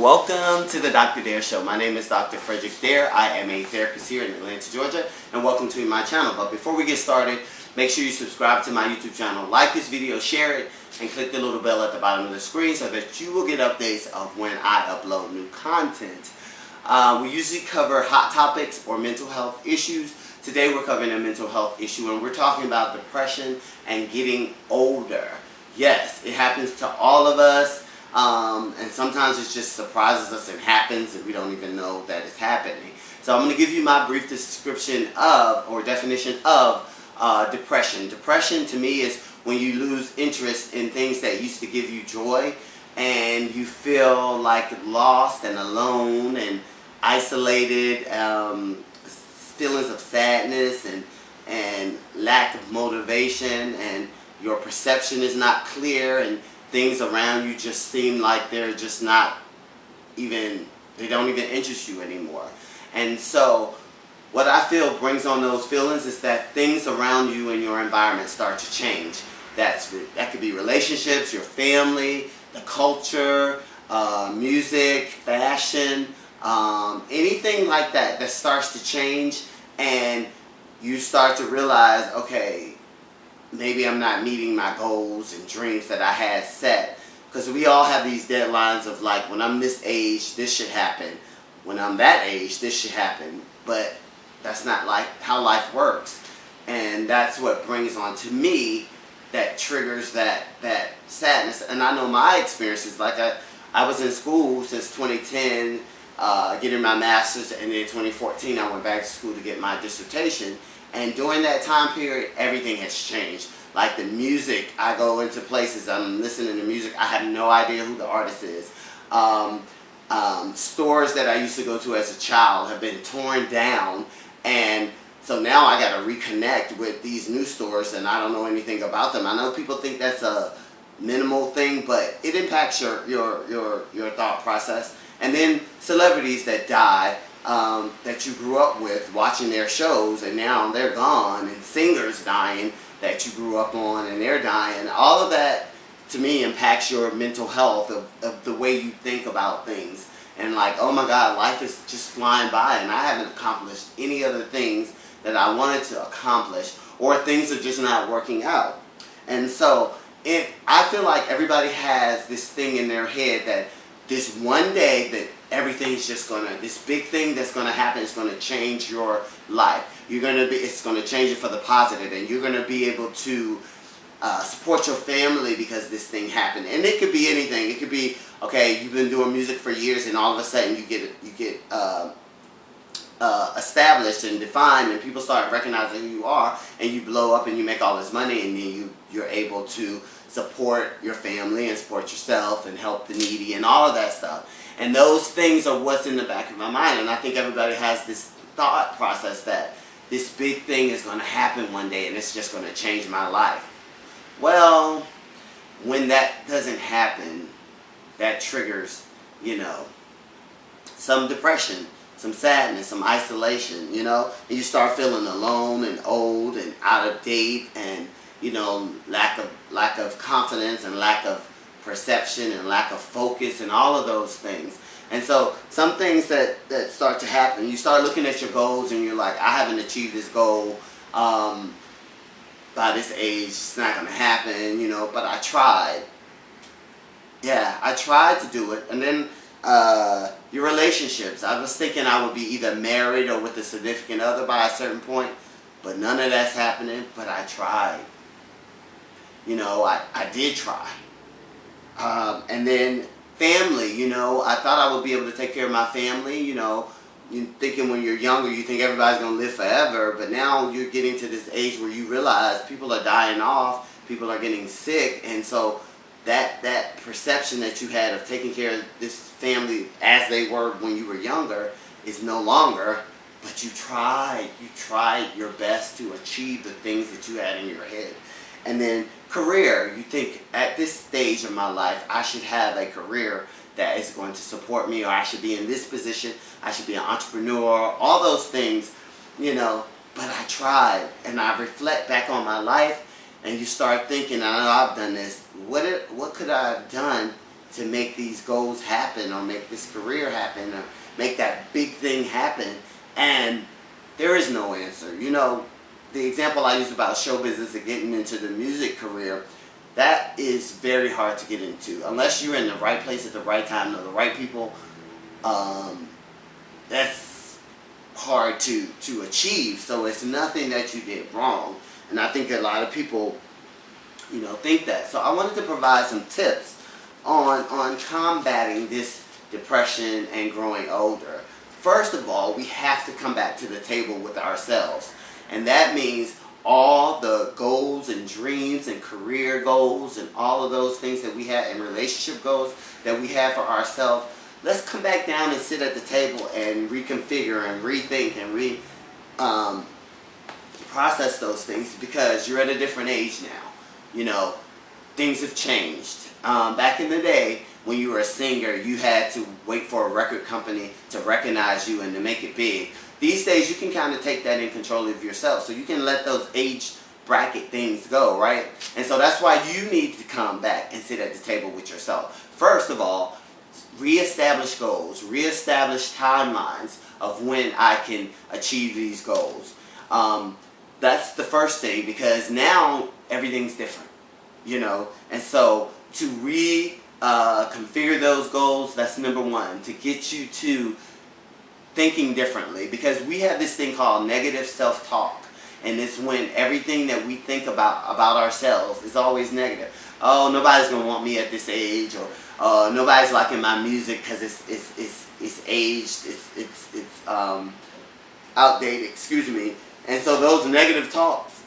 Welcome to the Dr. Dare Show. My name is Dr. Frederick Dare. I am a therapist here in Atlanta, Georgia, and welcome to my channel. But before we get started, make sure you subscribe to my YouTube channel, like this video, share it, and click the little bell at the bottom of the screen so that you will get updates of when I upload new content. We usually cover hot topics or mental health issues. Today we're covering a mental health issue, and we're talking about depression and getting older. Yes, it happens to all of us. And sometimes it just surprises us and happens and we don't even know that it's happening. So I'm going to give you my brief description of, or definition of, depression. Depression to me is when you lose interest in things that used to give you joy and you feel like lost and alone and isolated, feelings of sadness and lack of motivation, and your perception is not clear, and things around you just seem like they're just not even, they don't even interest you anymore. And so what I feel brings on those feelings is that things around you and your environment start to change. That could be relationships, your family, the culture, music, fashion, anything like that starts to change, and you start to realize, okay, maybe I'm not meeting my goals and dreams that I had set. Because we all have these deadlines of like, when I'm this age, this should happen. When I'm that age, this should happen. But that's not like how life works. And that's what brings on to me, that triggers that sadness. And I know my experiences, like I was in school since 2010, getting my master's, and then 2014 I went back to school to get my dissertation. And during that time period, everything has changed. Like the music, I go into places, I'm listening to music, I have no idea who the artist is. Stores that I used to go to as a child have been torn down, and so now I got to reconnect with these new stores, and I don't know anything about them. I know people think that's a minimal thing, but it impacts your thought process. And then celebrities that die, that you grew up with, watching their shows, and now they're gone, and singers dying that you grew up on and they're dying. All of that to me impacts your mental health of the way you think about things, and like, oh my God, life is just flying by and I haven't accomplished any other things that I wanted to accomplish, or things are just not working out. And so I feel like everybody has this thing in their head that this one day that everything's just this big thing that's gonna happen is gonna change your life. It's gonna change it for the positive, and you're gonna be able to support your family because this thing happened. And it could be anything. It could be, okay, you've been doing music for years, and all of a sudden you get established and defined, and people start recognizing who you are, and you blow up and you make all this money, and then you're able to support your family and support yourself and help the needy and all of that stuff. And those things are what's in the back of my mind. And I think everybody has this thought process that this big thing is going to happen one day and it's just going to change my life. Well, when that doesn't happen, that triggers, some depression, some sadness, some isolation, and you start feeling alone and old and out of date, and lack of confidence and lack of perception and lack of focus and all of those things. And so some things that start to happen, you start looking at your goals and you're like, I haven't achieved this goal by this age, it's not going to happen, but I tried. Yeah, I tried to do it. And then your relationships, I was thinking I would be either married or with a significant other by a certain point, but none of that's happening, but I tried. I did try. And then family, I thought I would be able to take care of my family. You're thinking when you're younger, you think everybody's going to live forever, but now you're getting to this age where you realize people are dying off, people are getting sick, and so that perception that you had of taking care of this family as they were when you were younger is no longer, but you tried your best to achieve the things that you had in your head. And then career, you think at this stage of my life I should have a career that is going to support me, or I should be in this position, I should be an entrepreneur, all those things, but I tried. And I reflect back on my life, and you start thinking, I know I've done this, what could I have done to make these goals happen, or make this career happen, or make that big thing happen, and there is no answer. You know, the example I use about show business and getting into the music career, that is very hard to get into unless you're in the right place at the right time, know the right people. That's hard to achieve. So it's nothing that you did wrong, and I think a lot of people, you know, think that. So I wanted to provide some tips on combating this depression and growing older. First of all, we have to come back to the table with ourselves, and that means all the goals and dreams and career goals and all of those things that we have, and relationship goals that we have for ourselves. Let's come back down and sit at the table and reconfigure and rethink and process those things, because you're at a different age now. You know, things have changed. Back in the day, when you were a singer, you had to wait for a record company to recognize you and to make it big. These days, you can kind of take that in control of yourself, so you can let those age bracket things go, right? And so that's why you need to come back and sit at the table with yourself. First of all, reestablish goals, reestablish timelines of when I can achieve these goals. That's the first thing, because now everything's different, you know. And so to configure those goals, that's number one, to get you to thinking differently, because we have this thing called negative self-talk, and it's when everything that we think about ourselves is always negative. Oh, nobody's gonna want me at this age, or nobody's liking my music because it's aged, it's outdated, excuse me. And so those negative thoughts,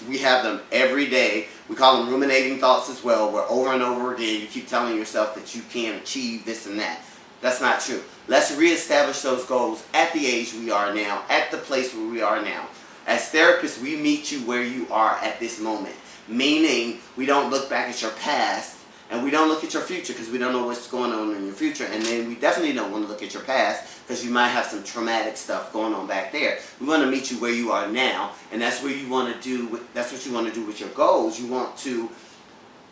we have them every day. We call them ruminating thoughts as well, where over and over again you keep telling yourself that you can't achieve this and that. That's not true. Let's reestablish those goals at the age we are now, at the place where we are now. As therapists, we meet you where you are at this moment, meaning we don't look back at your past and we don't look at your future, because we don't know what's going on in your future. And then we definitely don't want to look at your past, because you might have some traumatic stuff going on back there. We want to meet you where you are now, and that's where you want to do. That's what you want to do with your goals. You want to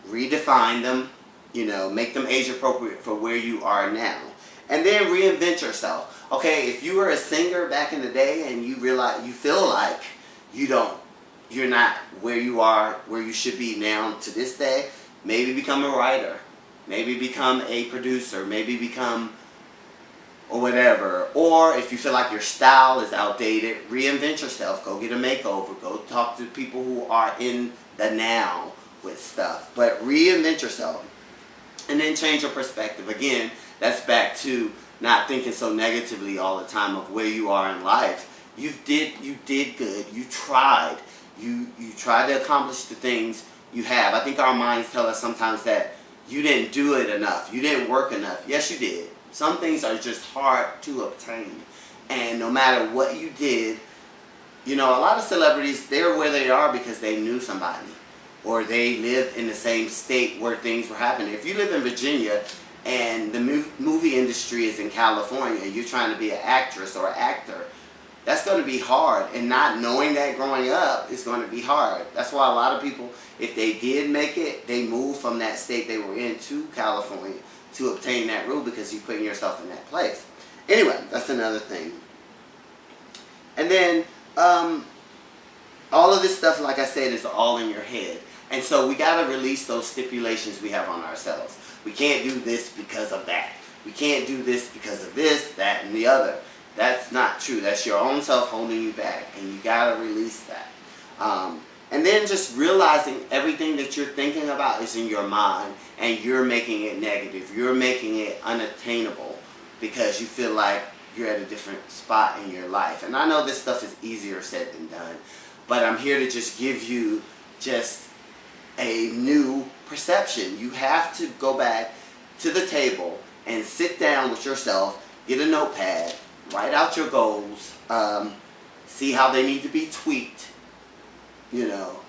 redefine them, you know, make them age appropriate for where you are now, and then reinvent yourself. Okay, if you were a singer back in the day and you realize, you feel like you're not where you are, where you should be now to this day, maybe become a writer, maybe become a producer, maybe become or whatever. Or if you feel like your style is outdated, reinvent yourself. Go get a makeover. Go talk to people who are in the now with stuff. But reinvent yourself. And then change your perspective. Again, that's back to not thinking so negatively all the time of where you are in life. You did good. You tried. You tried to accomplish the things you have. I think our minds tell us sometimes that you didn't do it enough. You didn't work enough. Yes, you did. Some things are just hard to obtain. And no matter what you did, you know, a lot of celebrities, they're where they are because they knew somebody, or they lived in the same state where things were happening. If you live in Virginia and the movie industry is in California, you're trying to be an actress or actor, that's going to be hard. And not knowing that growing up is going to be hard. That's why a lot of people, if they did make it, they moved from that state they were in to California to obtain that role, because you're putting yourself in that place. Anyway, that's another thing. And then all of this stuff, like I said, is all in your head. And so we got to release those stipulations we have on ourselves. We can't do this because of that. We can't do this because of this, that, and the other. That's not true. That's your own self holding you back, and you got to release that. And then just realizing everything that you're thinking about is in your mind, and you're making it negative. You're making it unattainable because you feel like you're at a different spot in your life. And I know this stuff is easier said than done, but I'm here to just give you just a new perception. You have to go back to the table and sit down with yourself, get a notepad, write out your goals, see how they need to be tweaked, you know,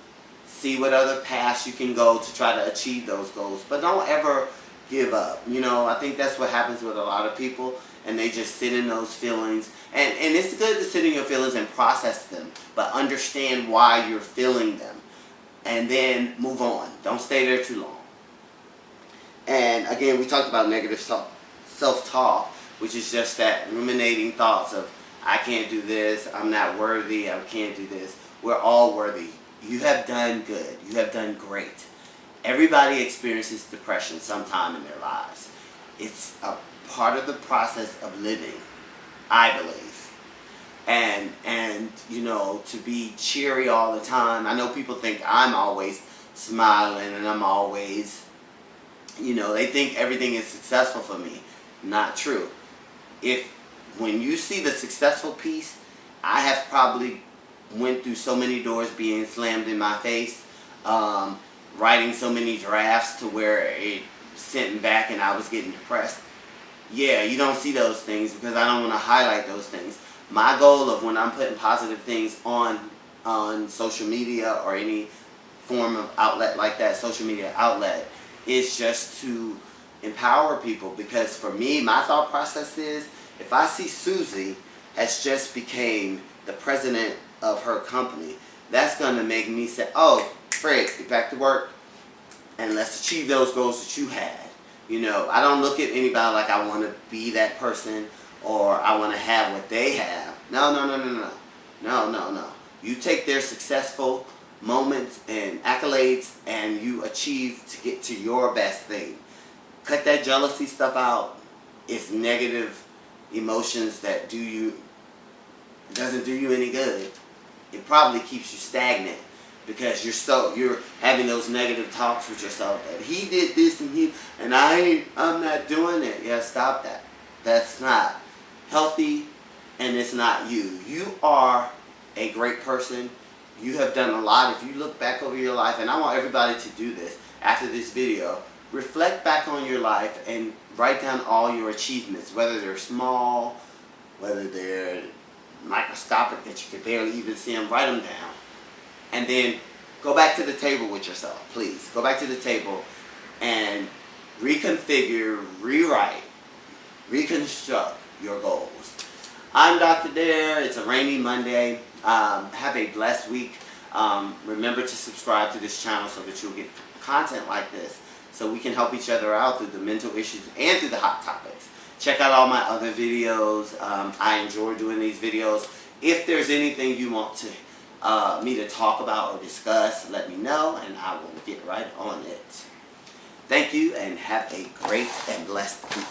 see what other paths you can go to try to achieve those goals. But don't ever give up. You know, I think that's what happens with a lot of people, and they just sit in those feelings. And it's good to sit in your feelings and process them, but understand why you're feeling them, and then move on. Don't stay there too long. And again, we talked about negative self-talk, which is just that ruminating thoughts of, I can't do this, I'm not worthy, I can't do this. We're all worthy. You have done good. You have done great. Everybody experiences depression sometime in their lives. It's a part of the process of living, I believe. And you know, to be cheery all the time. I know people think I'm always smiling and I'm always, you know, they think everything is successful for me. Not true. When you see the successful piece, I have probably went through so many doors being slammed in my face, writing so many drafts to where it sent back and I was getting depressed. Yeah, you don't see those things because I don't want to highlight those things. My goal of when I'm putting positive things on social media or any form of outlet like that, social media outlet, is just to empower people. Because for me, my thought process is, if I see Susie has just became the president of her company, that's going to make me say, oh, Fred, get back to work and let's achieve those goals that you had. You know, I don't look at anybody like I want to be that person or I want to have what they have. No. You take their successful moments and accolades and you achieve to get to your best thing. Cut that jealousy stuff out. It's negative emotions that doesn't do you any good. It probably keeps you stagnant because you're having those negative talks with yourself that he did this and I'm not doing it. Yeah, stop that. That's not healthy and it's not you. You are a great person. You have done a lot. If you look back over your life, and I want everybody to do this after this video, reflect back on your life and write down all your achievements, whether they're small, whether they're microscopic that you can barely even see them. Write them down. And then go back to the table with yourself, please. Go back to the table and reconfigure, rewrite, reconstruct your goals. I'm Dr. Dare. It's a rainy Monday. Have a blessed week. Remember to subscribe to this channel so that you'll get content like this, so we can help each other out through the mental issues and through the hot topics. Check out all my other videos. I enjoy doing these videos. If there's anything you want to me to talk about or discuss, let me know and I will get right on it. Thank you and have a great and blessed week.